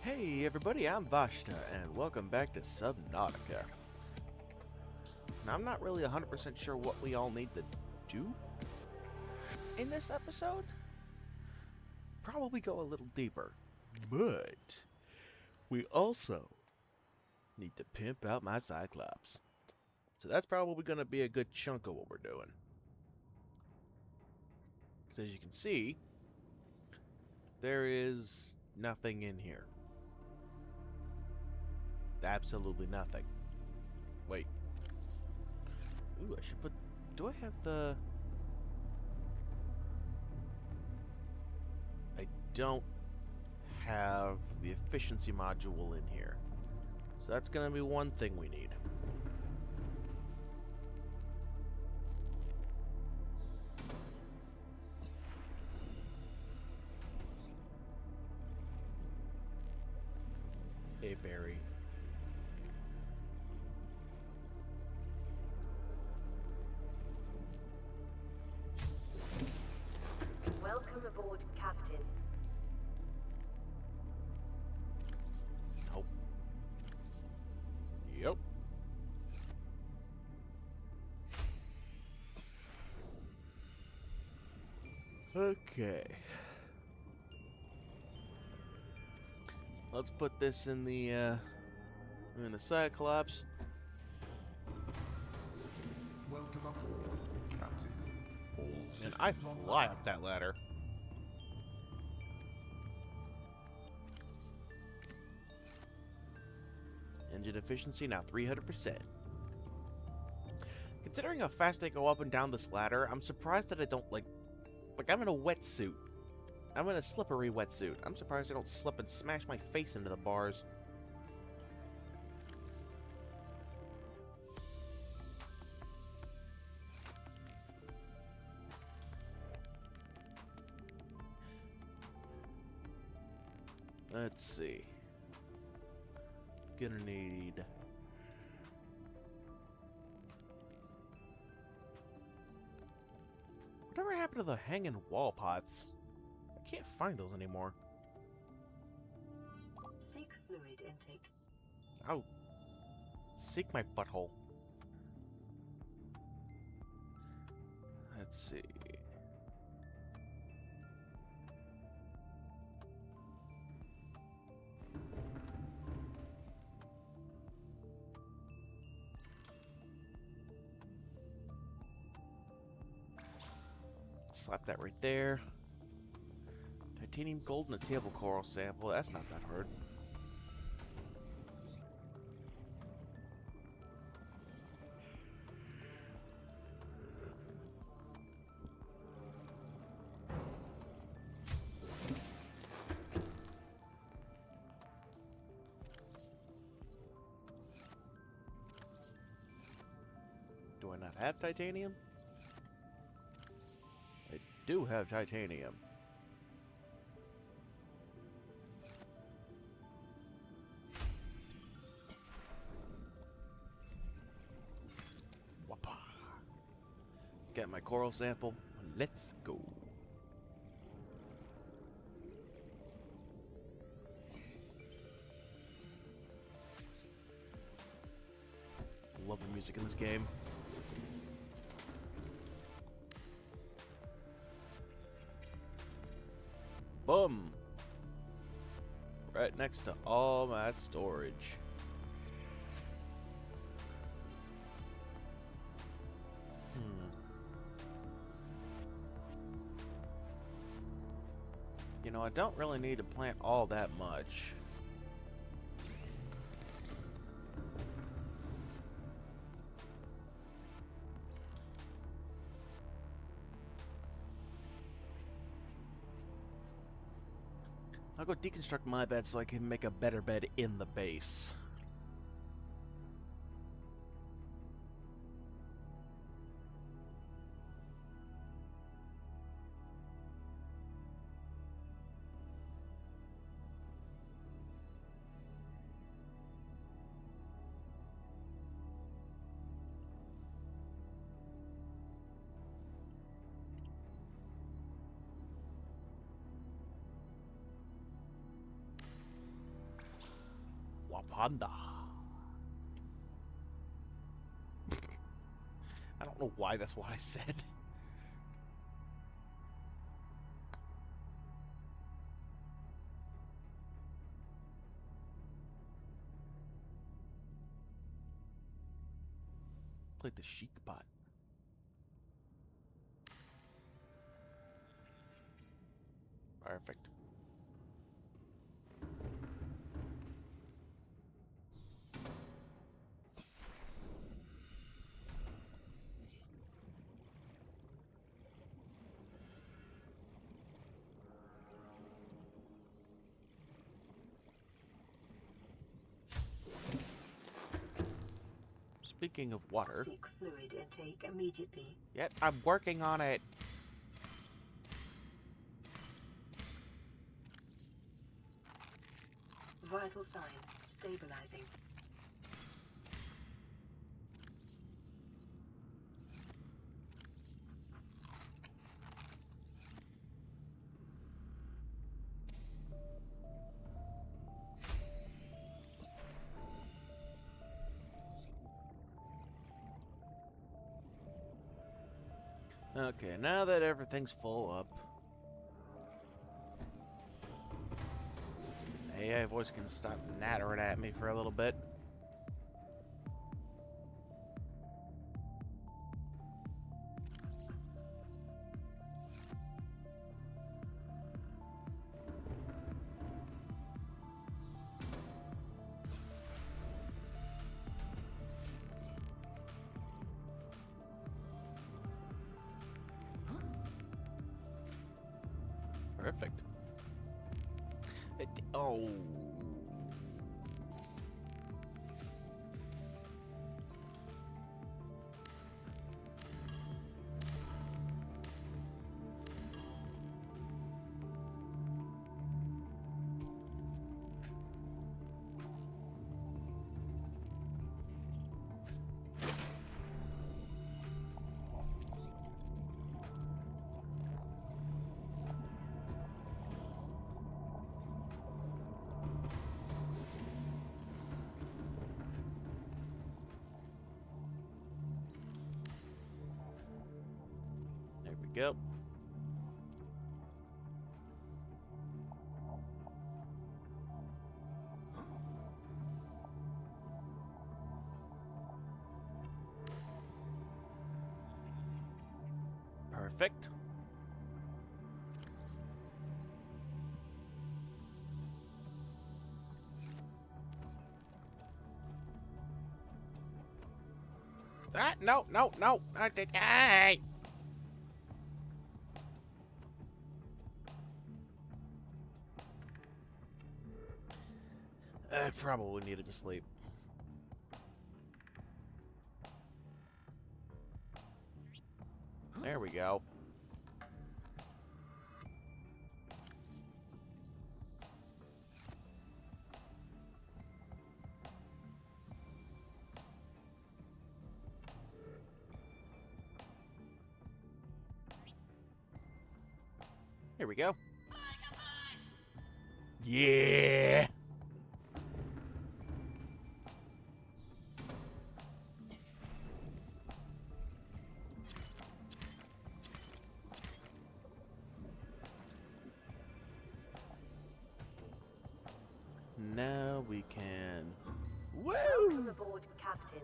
Hey everybody, I'm Vashta, and welcome back to Subnautica. Now, I'm not really 100% sure what we all need to do in this episode. Probably go a little deeper. But we also need to pimp out my Cyclops. So that's probably going to be a good chunk of what we're doing. Because as you can see, there is nothing in here. Absolutely nothing. Wait. Ooh, I should put... Do I have the... I don't have the efficiency module in here. So that's going to be one thing we need. Hey, Barry. Welcome aboard, Captain. Nope. Yep. Okay. Let's put this in the Cyclops. Welcome aboard, Captain. All And systems I fly up that ladder. Engine efficiency now 300%. Considering how fast I go up and down this ladder, I'm surprised that I don't, like I'm in a wetsuit. I'm in a slippery wetsuit. I'm surprised I don't slip and smash my face into the bars. Let's see. Gonna need... Whatever happened to the hanging wall pots? I can't find those anymore. Seek fluid intake. Oh. Seek my butthole. Let's see. Slap that right there. Titanium gold and a table coral sample. That's not that hard. Do I not have titanium? I do have titanium. Whoppa. Get my coral sample. Let's go. Love the music in this game. Boom! Right next to all my storage. You know, I don't really need to plant all that much. I'll go deconstruct my bed so I can make a better bed in the base. Panda. I don't know why that's what I said. Like the chic bot. Perfect. Speaking of water. Seek fluid intake immediately. Yep, I'm working on it. Vital signs stabilizing. Okay, now that everything's full up. AI voice can stop nattering at me for a little bit. Perfect. Oh. There we go. Perfect. Ah, no, no, no. Hey. I probably needed to sleep. There we go. Here we go. Yeah. Now we can. Welcome Woo! aboard, Captain.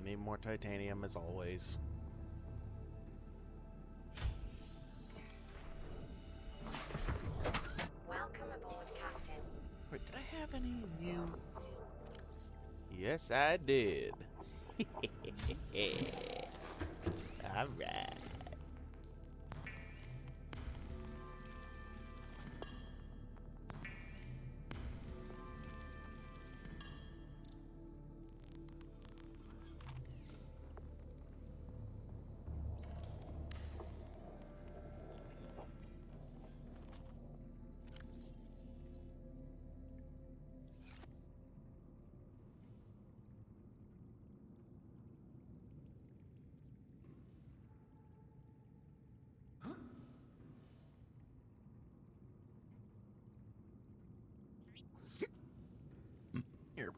I need more titanium as always. Welcome aboard, Captain. Wait, did I have any new? Yes, I did. All right.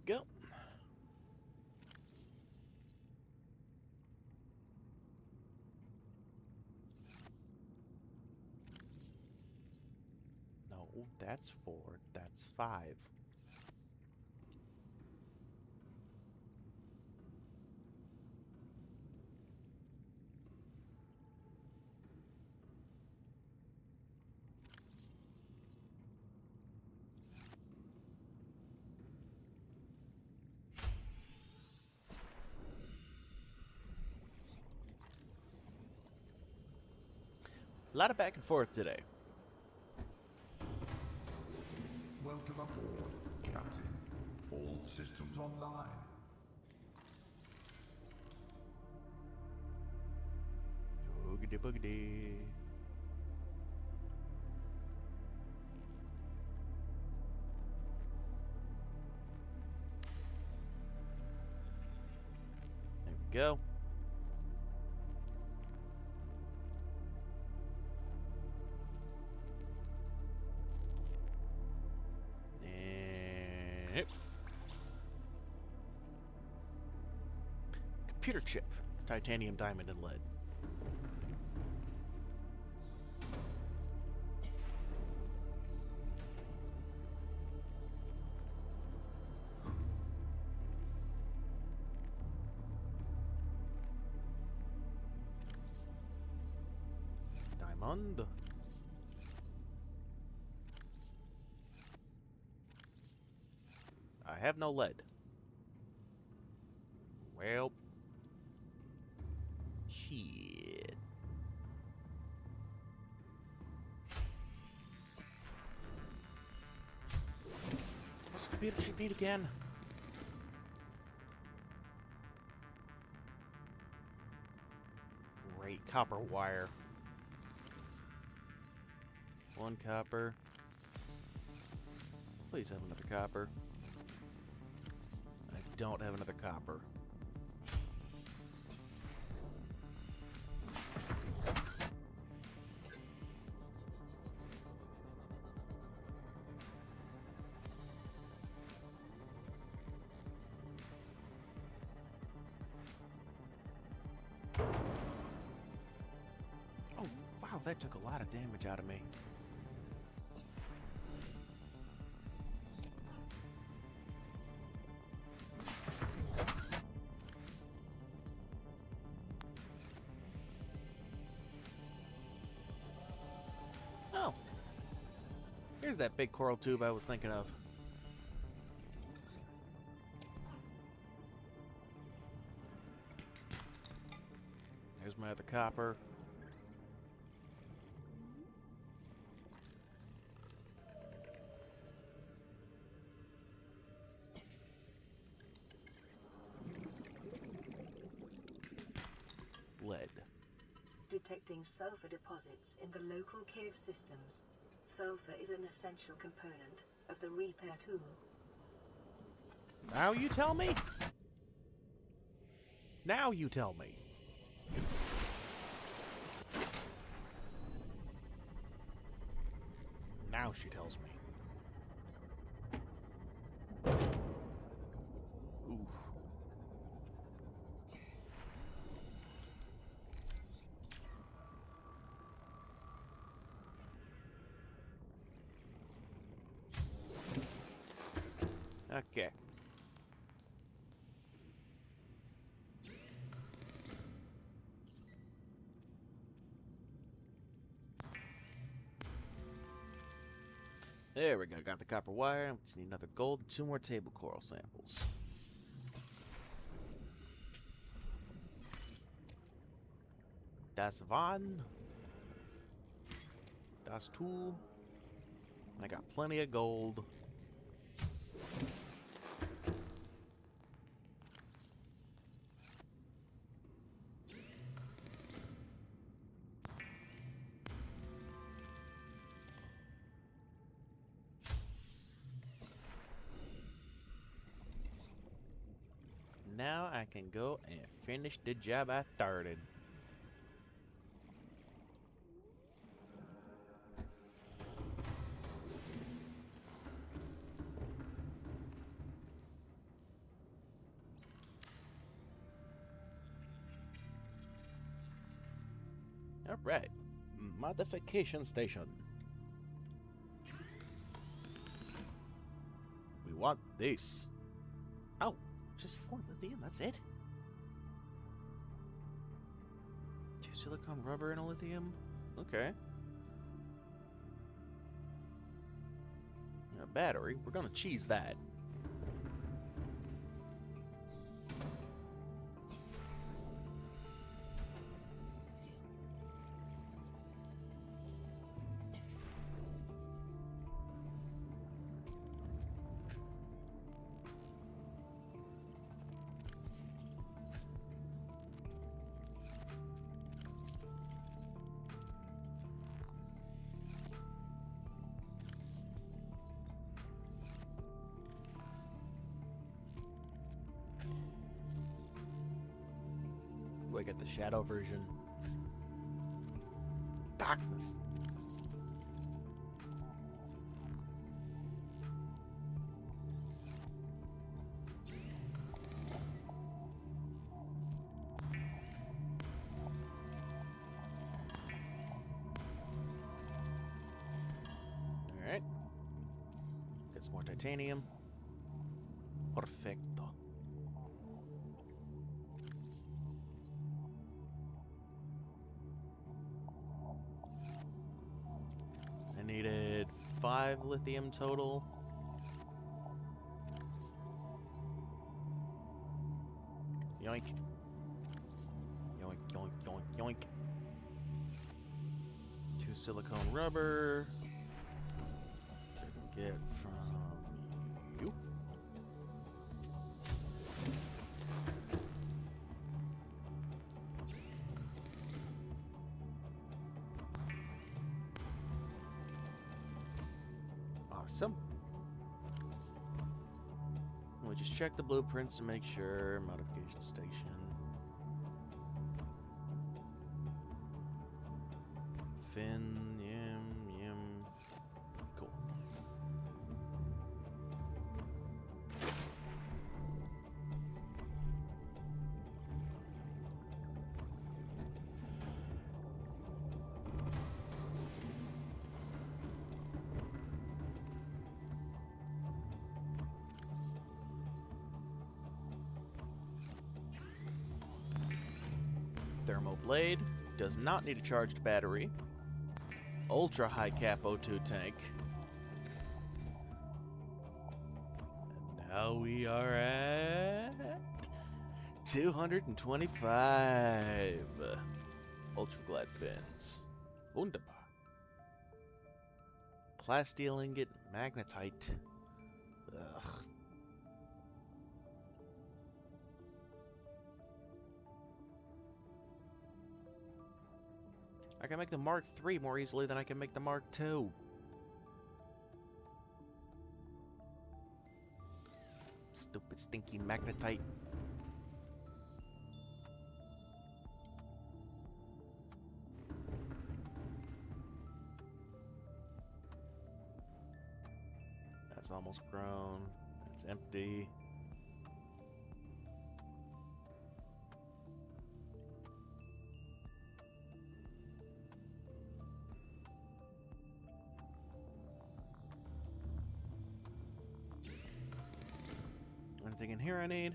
we go. No, that's 4. That's 5. A lot of back and forth today. Welcome aboard, Captain. All systems online. Boogity boogity. There we go. And computer chip, titanium, diamond, and lead. Diamond. I have no lead. Well, shit. What's the computer chip need again? Great, copper wire. 1 copper. Please have another copper. I don't have another copper. Oh, wow, that took a lot of damage out of me. Oh. Here's that big coral tube I was thinking of. There's my other copper. Lead. Detecting sulfur deposits in the local cave systems. Sulfur is an essential component of the repair tool. Now you tell me? Now you tell me. Now she tells me. Ooh. Okay. There we go. Got the copper wire. We just need another gold and 2 more table coral samples. Das Van. Das Tool. I got plenty of gold. Now I can go and finish the job I started. Alright. Modification station. We want this. Oh, just 4 lithium, that's it? 2 silicone rubber and a lithium? Okay. A battery, we're gonna cheese that. I get the shadow version. Darkness. Alright. Get some more titanium. Perfecto. I needed 5 lithium total. Yoink. Yoink, yoink, yoink, yoink. 2 silicone rubber. Which I can get from you. Awesome. We just check the blueprints to make sure. Modification station. Fin, yum. Cool. Thermal blade. Does not need a charged battery. Ultra high cap O2 tank. And now we are at 225. Ultra glide fins. Wunderbar. Plasteel ingot, magnetite. Ugh. I can make the Mark III more easily than I can make the Mark II. Stupid, stinky magnetite. That's almost grown. That's empty. Anything in here I need?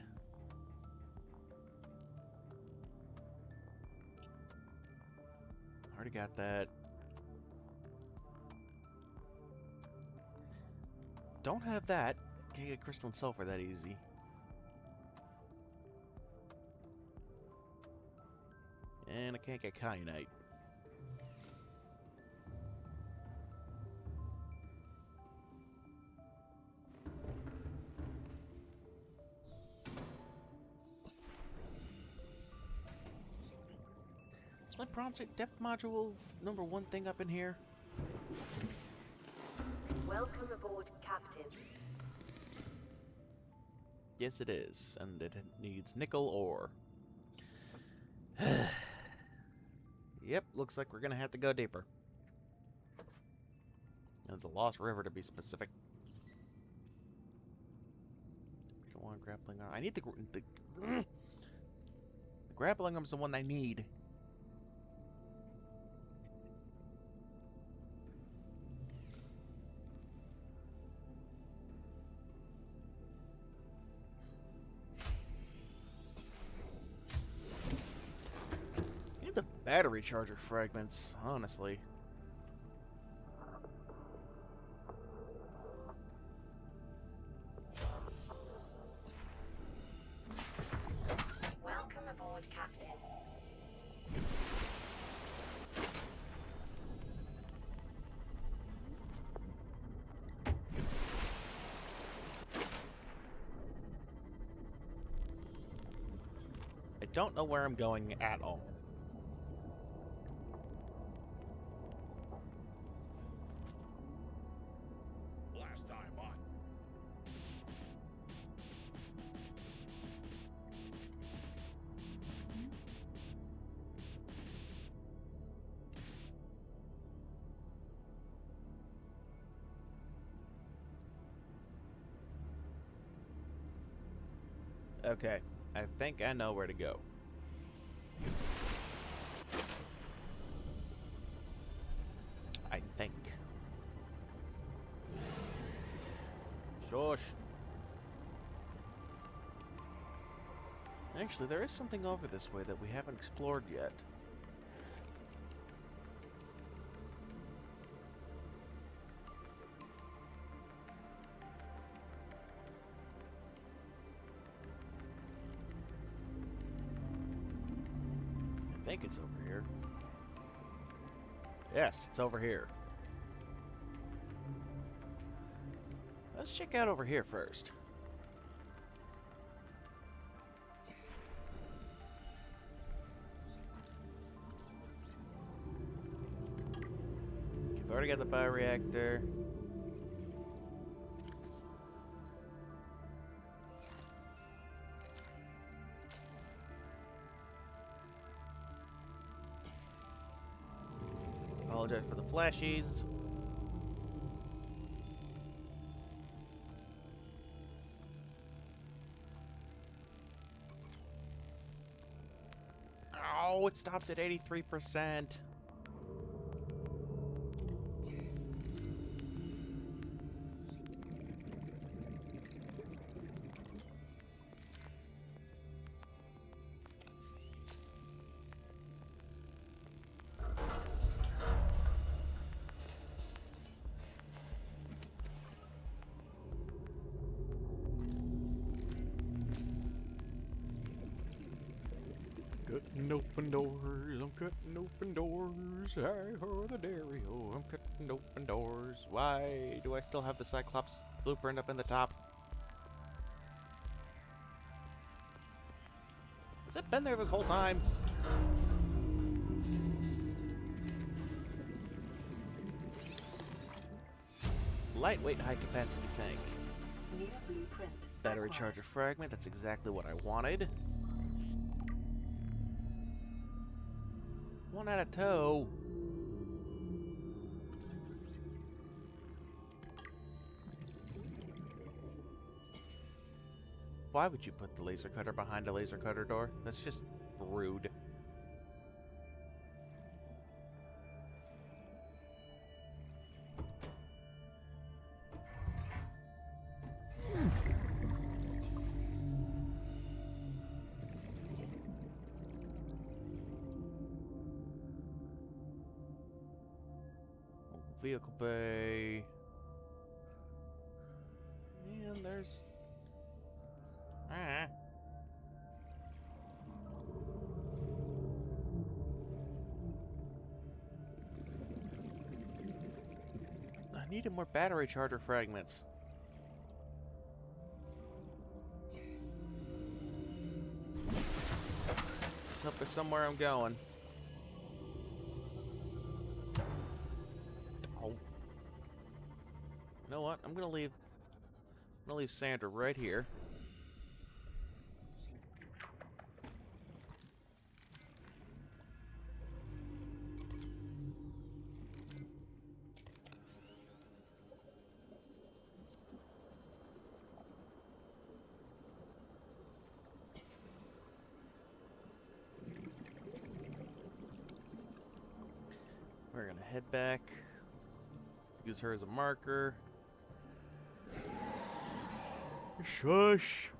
Already got that. Don't have that. Can't get crystalline sulfur that easy. And I can't get kyanite. Is my bronzite depth module #1 thing up in here? Welcome aboard, Captain. Yes, it is, and it needs nickel ore. Yep, looks like we're gonna have to go deeper. And the Lost River, to be specific. Don't want grappling arm. I need the grappling arm's the one I need. battery charger fragments, honestly. Welcome aboard, Captain. I don't know where I'm going at all. Last time on. Okay, I think I know where to go. I think. Shush. Actually, there is something over this way that we haven't explored yet. I think it's over here. Yes, it's over here. Let's check out over here first. We've already got the bioreactor. Apologize for the flashies. Oh, it stopped at 83%. Cutting open doors, I'm cutting open doors. I heard the dairy, oh, I'm cutting open doors. Why do I still have the Cyclops blueprint up in the top? Has it been there this whole time? Lightweight, high-capacity tank. New blueprint. Battery acquired. charger fragment, that's exactly what I wanted. 1 out of 2. Why would you put the laser cutter behind a laser cutter door? That's just rude. Vehicle bay. And there's... Ah. I needed more battery charger fragments. Let's hope there's somewhere I'm going. Oh. You know what? I'm gonna leave Sandra right here. We're gonna head back. Use her as a marker. Shush!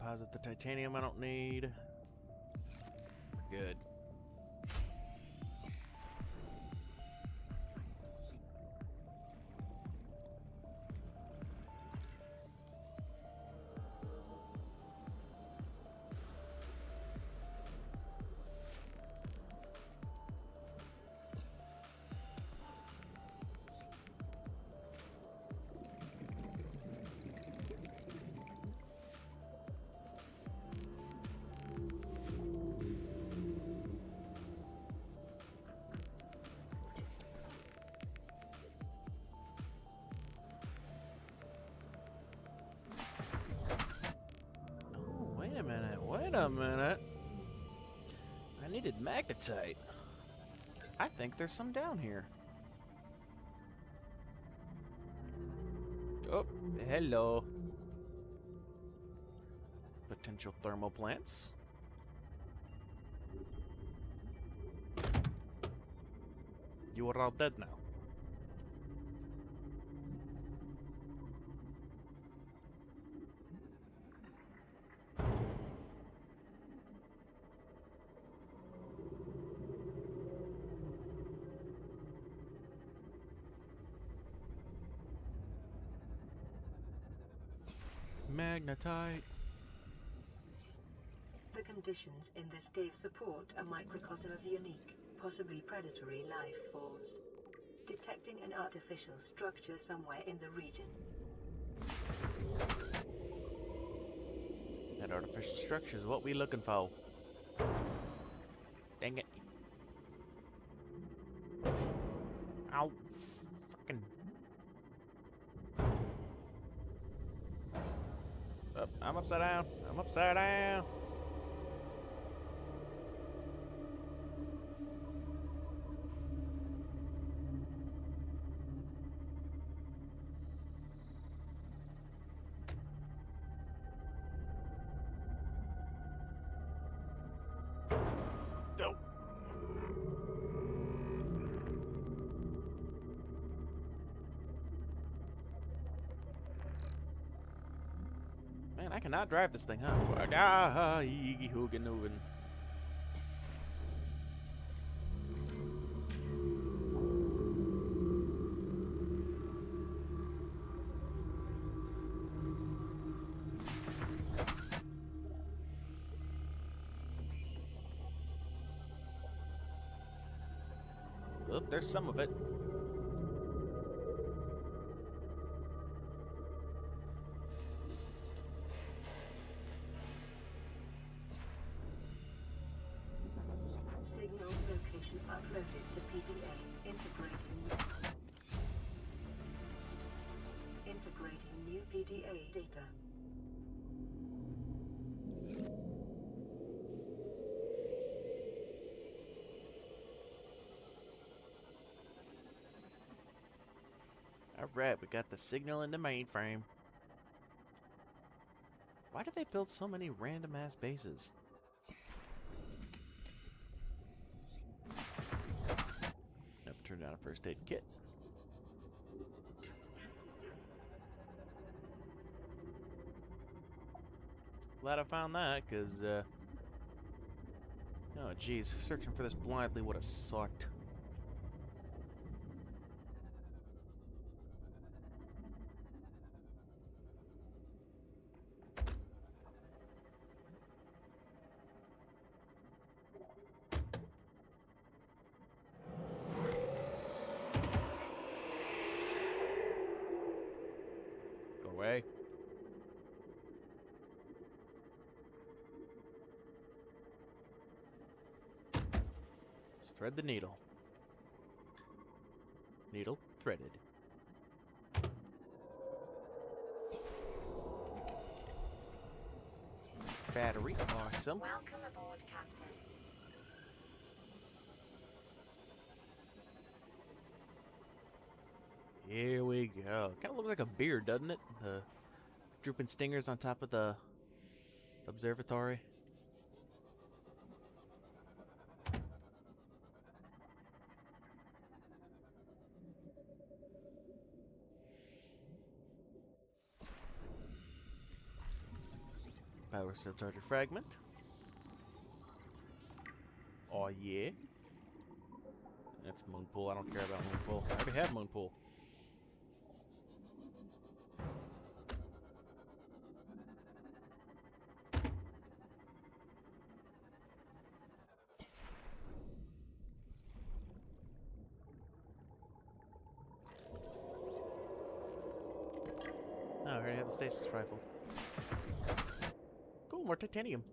Deposit the titanium I don't need. We're good. Wait a minute. I needed magnetite. I think there's some down here. Oh, hello. Potential thermal plants. You are all dead now. Magnetite. The conditions in this cave support a microcosm of unique, possibly predatory life forms. Detecting an artificial structure somewhere in the region. That artificial structure is what we looking for. Dang it. Ow. Fucking. Oh, I'm upside down. I'm upside down. Nope. Man, I cannot drive this thing, huh? Ah, Iggy Hoogan Hoogan. Oh, there's some of it. Signal location uploaded to PDA. Integrating new PDA data. Alright, we got the signal in the mainframe. Why do they build so many random ass bases? Nope, turn down a first aid kit. Glad I found that, because, oh geez, searching for this blindly would have sucked. Go away. Just thread the needle. Needle threaded. Battery, awesome. Welcome aboard, Captain. Here we go. Kind of looks like a beard, doesn't it? The drooping stingers on top of the observatory. Power cell charger fragment. Oh yeah. That's Moonpool. I don't care about Moonpool. I already have Moonpool. Oh, I already have the stasis rifle. Cool, more titanium.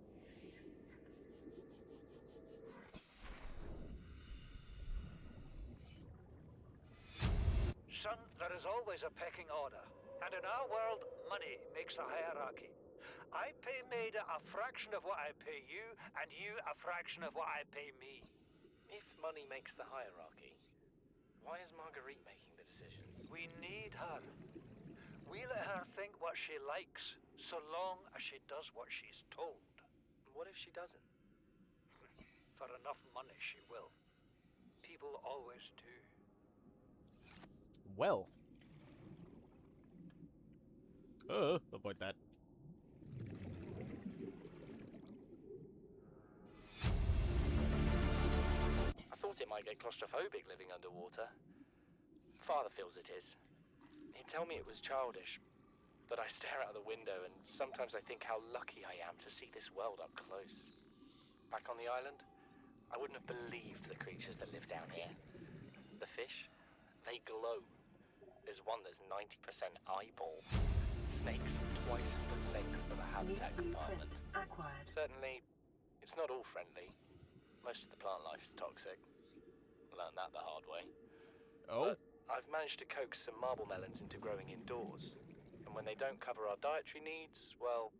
Son, there is always a pecking order. And in our world, money makes a hierarchy. I pay Maida a fraction of what I pay you, and you a fraction of what I pay me. If money makes the hierarchy, why is Marguerite making the decisions? We need her. We let her think what she likes, so long as she does what she's told. What if she doesn't? For enough money, she will. People always do. Well. Avoid that. I thought it might get claustrophobic living underwater. Father feels it is. He'd tell me it was childish, but I stare out the window and sometimes I think how lucky I am to see this world up close. Back on the island, I wouldn't have believed the creatures that live down here. The fish, they glow. There's one that's 90% eyeball. Snakes twice the length of a habitat compartment. Acquired. Certainly, it's not all friendly. Most of the plant life is toxic. Learned that the hard way. Oh? But I've managed to coax some marble melons into growing indoors. And when they don't cover our dietary needs, well,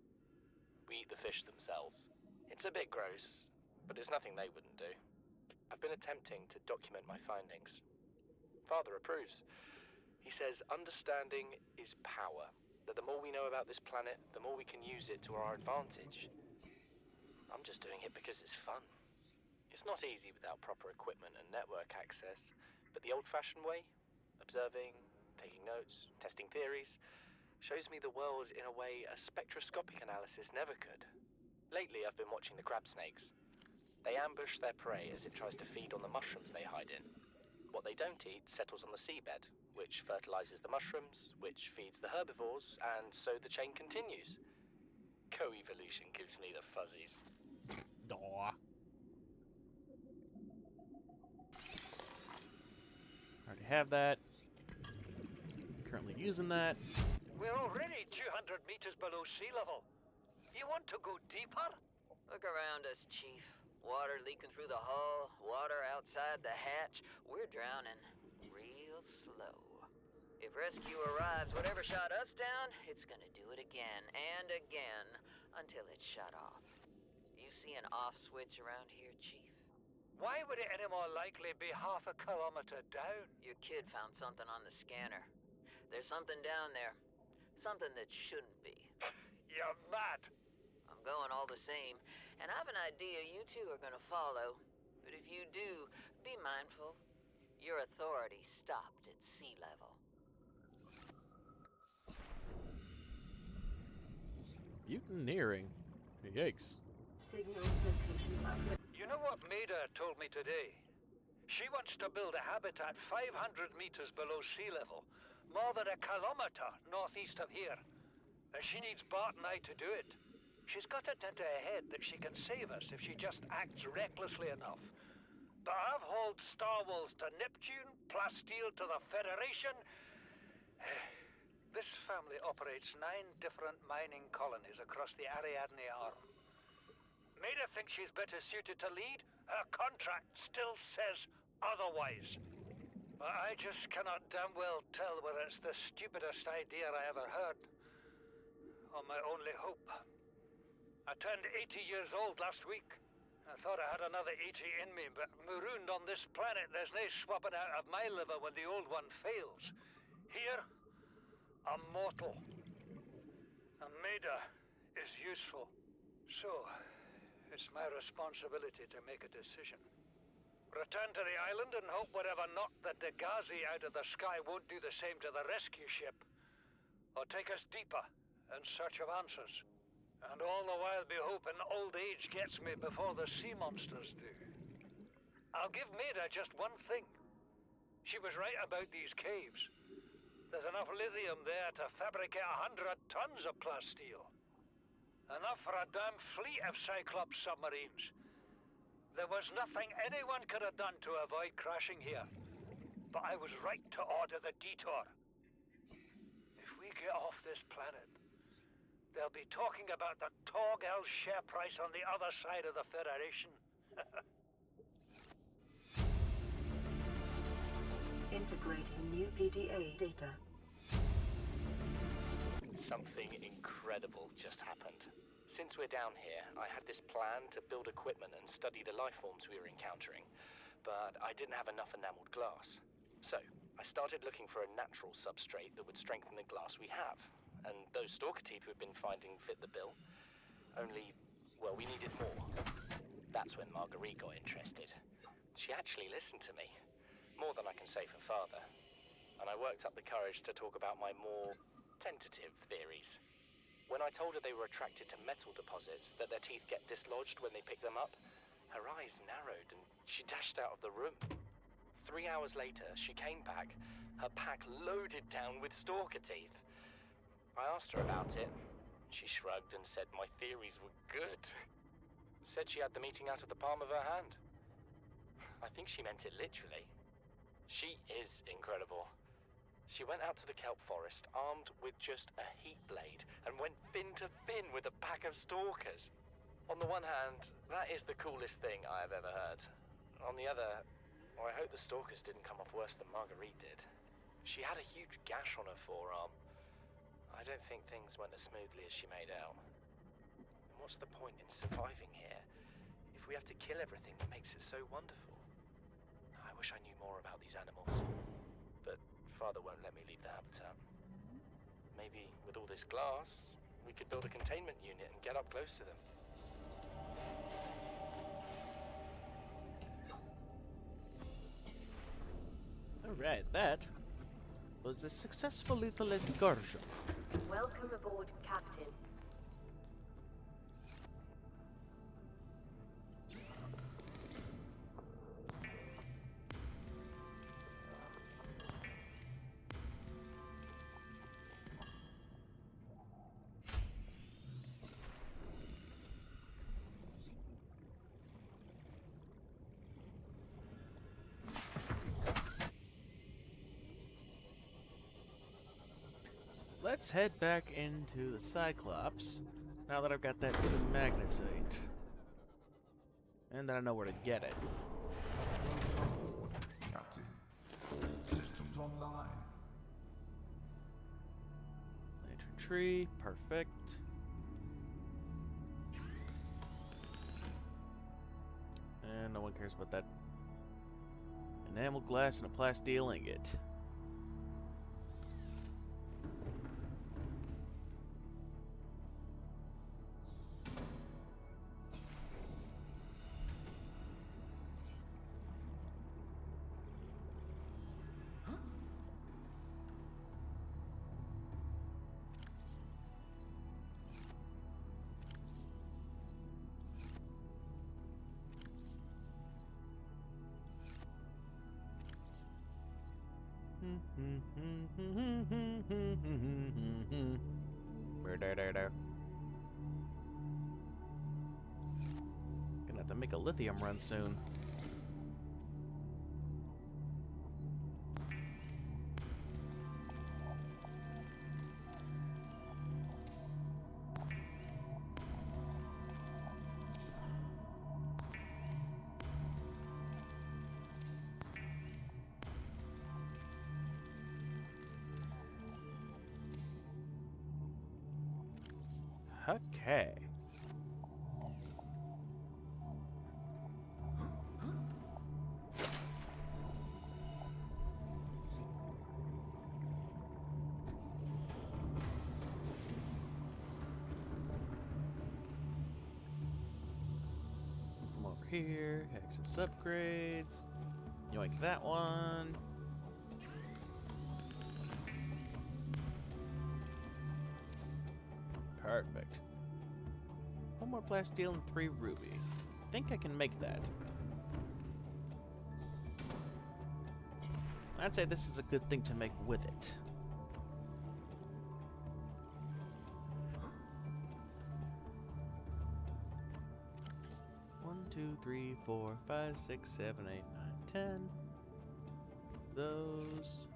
we eat the fish themselves. It's a bit gross, but it's nothing they wouldn't do. I've been attempting to document my findings. Father approves. He says understanding is power, that the more we know about this planet, the more we can use it to our advantage. I'm just doing it because it's fun. It's not easy without proper equipment and network access, but the old-fashioned way, observing, taking notes, testing theories, shows me the world in a way a spectroscopic analysis never could. Lately, I've been watching the crab snakes. They ambush their prey as it tries to feed on the mushrooms they hide in. What they don't eat settles on the seabed, which fertilizes the mushrooms, which feeds the herbivores, and so the chain continues. Co-evolution gives me the fuzzies. Aw. Already have that. Currently using that. We're already 200 meters below sea level. You want to go deeper? Look around us, Chief. Water leaking through the hull, water outside the hatch. We're drowning real slow. If rescue arrives, whatever shot us down, it's gonna do it again and again until it's shut off. You see an off switch around here, Chief? Why would it any more likely be half a kilometer down? Your kid found something on the scanner. There's something down there. Something that shouldn't be. You're mad. I'm going all the same, and I have an idea you two are gonna follow. But if you do, be mindful. Your authority stopped at sea level. Mutineering. Yikes. Signal location update. You know what Maida told me today? She wants to build a habitat 500 meters below sea level, more than a kilometer northeast of here. And she needs Bart and I to do it. She's got it into her head that she can save us if she just acts recklessly enough. But I've hauled Star Wars to Neptune, Plasteel to the Federation. This family operates 9 different mining colonies across the Ariadne Arm. Maida thinks she's better suited to lead. Her contract still says otherwise. But I just cannot damn well tell whether it's the stupidest idea I ever heard, or my only hope. I turned 80 years old last week. I thought I had another 80 in me, but marooned on this planet, there's no swapping out of my liver when the old one fails. Here, I'm mortal. And Maida is useful. So, it's my responsibility to make a decision. Return to the island and hope whatever knocked the Degazi out of the sky won't do the same to the rescue ship. Or take us deeper in search of answers. And all the while be hoping old age gets me before the sea monsters do. I'll give Maida just one thing. She was right about these caves. There's enough lithium there to fabricate 100 tons of plasteel. Enough for a damn fleet of Cyclops submarines. There was nothing anyone could have done to avoid crashing here. But I was right to order the detour. If we get off this planet, they'll be talking about the Torgal share price on the other side of the Federation. Integrating new PDA data. Something incredible just happened. Since we're down here, I had this plan to build equipment and study the life forms we were encountering, but I didn't have enough enameled glass. So, I started looking for a natural substrate that would strengthen the glass we have, and those stalker teeth we've been finding fit the bill. Only, well, we needed more. That's when Marguerite got interested. She actually listened to me, more than I can say for father, and I worked up the courage to talk about my more tentative theories. When I told her they were attracted to metal deposits, that their teeth get dislodged when they pick them up, her eyes narrowed and she dashed out of the room. 3 hours later, she came back, her pack loaded down with stalker teeth. I asked her about it. She shrugged and said my theories were good. Said she had the meeting out of the palm of her hand. I think she meant it literally. She is incredible. She went out to the kelp forest armed with just a heat blade and went fin to fin with a pack of stalkers. On the one hand, that is the coolest thing I have ever heard. On the other, I hope the stalkers didn't come off worse than Marguerite did. She had a huge gash on her forearm. I don't think things went as smoothly as she made out. And what's the point in surviving here if we have to kill everything that makes it so wonderful? I wish I knew more about these animals. But Father won't let me leave the habitat. Maybe with all this glass, we could build a containment unit and get up close to them. Alright, that was a successful little excursion. Welcome aboard, Captain. Let's head back into the Cyclops, now that I've got that 2 magnetite. And that I know where to get it. Captain, systems online. Lantern tree, perfect. And no one cares about that enamel glass and a plasteel ingot. Gonna have to make a lithium run soon. Okay. Come over here, access upgrades. Yoink that one. Perfect. One more blast steel and 3 ruby. I think I can make that. I'd say this is a good thing to make with it. One, 2, 3, 4, 5, 6, 7, 8, 9, 10. Those.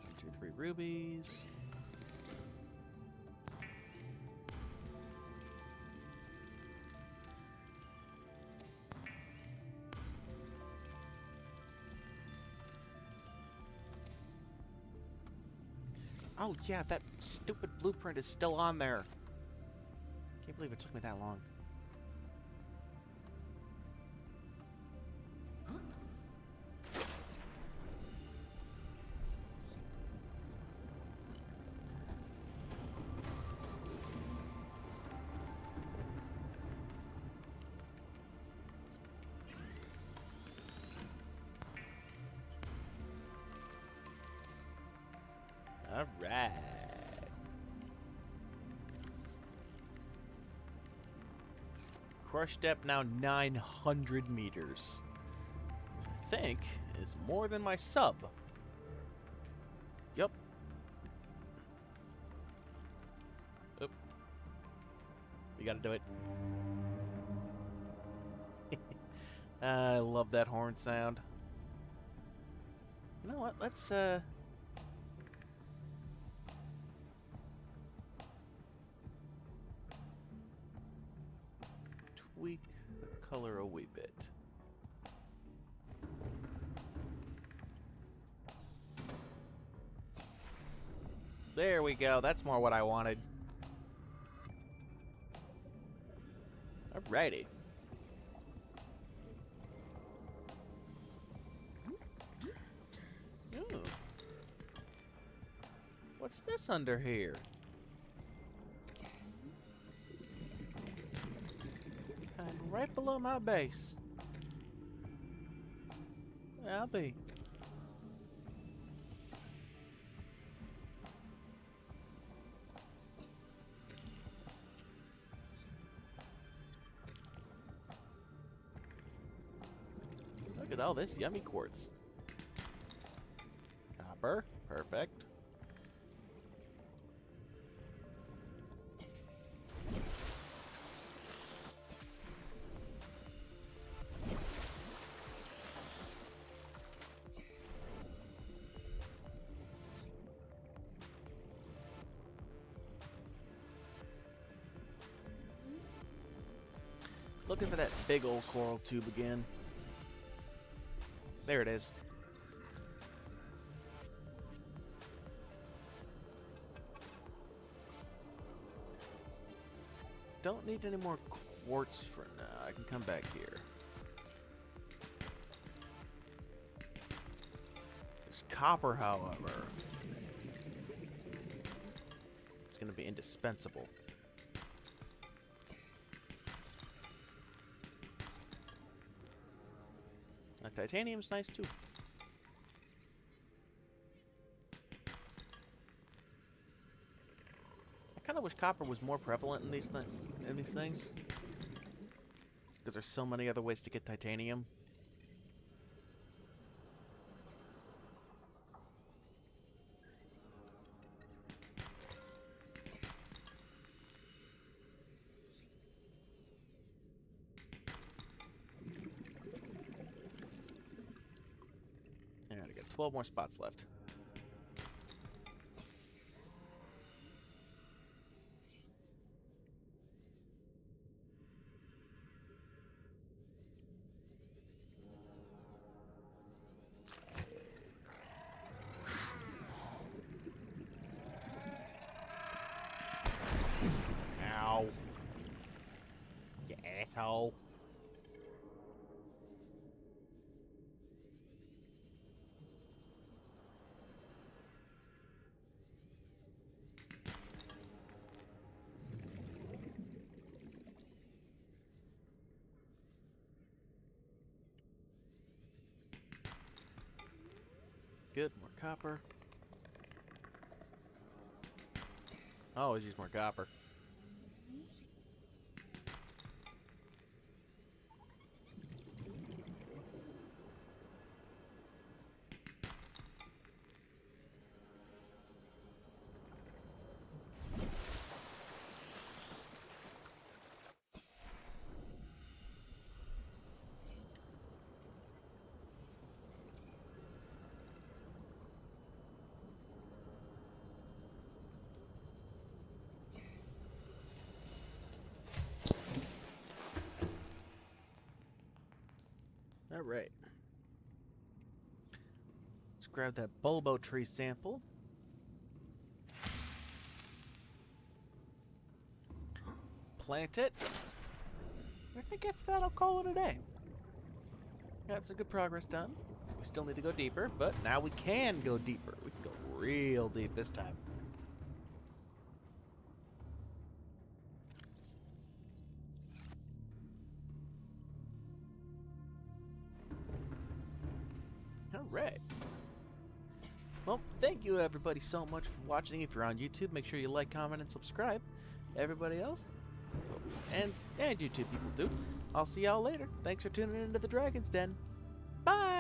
1, 2, 3 rubies. Oh yeah, that stupid blueprint is still on there. Can't believe it took me that long. All right. Crush depth now 900 meters. Which I think is more than my sub. Yup. Oop. We gotta do it. I love that horn sound. You know what? Let's tweak the color a wee bit. There we go. That's more what I wanted. Alrighty. Ooh. What's this under here? And right below my base. I'll be. Look at all this yummy quartz. Copper, perfect. Looking for that big old coral tube again. There it is. Don't need any more quartz for now. I can come back here. This copper, however, it's going to be indispensable. Titanium's nice too. I kind of wish copper was more prevalent in these things, because there's so many other ways to get titanium. Alright, I got 12 more spots left. Ow. You asshole. Good, more copper. I always use more copper. Alright. Let's grab that bulbo tree sample. Plant it. I think after that I'll call it a day. Got some good progress done. We still need to go deeper, but now we can go deeper. We can go real deep this time. Alright. Well, thank you everybody so much for watching. If you're on YouTube, make sure you like, comment, and subscribe. Everybody else, and YouTube people too. I'll see y'all later. Thanks for tuning into the Dragon's Den. Bye!